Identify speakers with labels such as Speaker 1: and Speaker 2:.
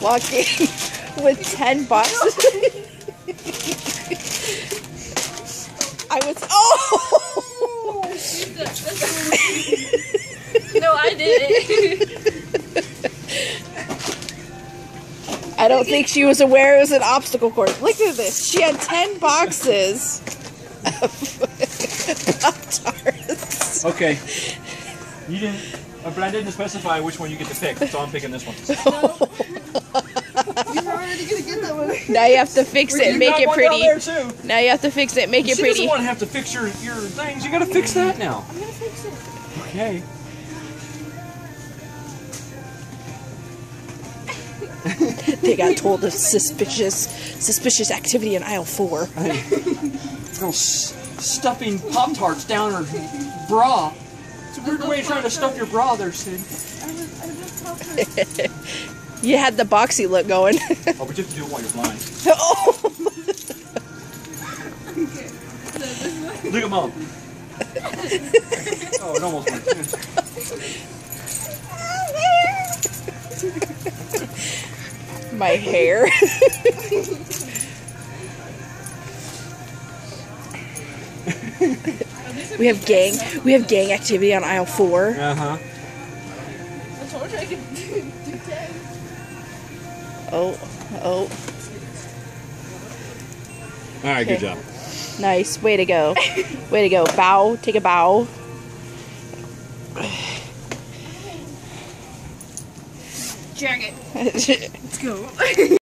Speaker 1: walking with 10 boxes. I was. Oh!
Speaker 2: No, I didn't.
Speaker 1: I don't think she was aware it was an obstacle course. Look at this. She had 10 boxes of Pop-Tarts.
Speaker 3: Okay. You didn't. But I didn't specify which one you get to pick, so I'm picking this one.
Speaker 2: You're already gonna get that one.
Speaker 1: Now you have to fix it and make it pretty.
Speaker 3: There too.
Speaker 1: Now you have to fix it and make it
Speaker 3: She
Speaker 1: pretty.
Speaker 3: doesn't want to have to fix your things. You gotta fix that now.
Speaker 2: I'm gonna fix it.
Speaker 3: Okay.
Speaker 1: They got told of suspicious activity in aisle 4.
Speaker 3: Girl stuffing Pop-Tarts down her bra. It's a weird way of trying to stuff your bra there, Sid.
Speaker 1: You had the boxy look going.
Speaker 3: Oh, but you have to do it while you're blind.
Speaker 1: Oh.
Speaker 3: Look at Mom. Oh, it almost went.
Speaker 1: My hair. We have gang activity on aisle 4.
Speaker 3: Uh-huh.
Speaker 2: I told you I could do 10.
Speaker 1: Oh.
Speaker 3: Alright,
Speaker 1: Okay.
Speaker 3: good job.
Speaker 1: Nice. Way to go. Way to go. Bow. Take a bow.
Speaker 2: Drag it. Let's go.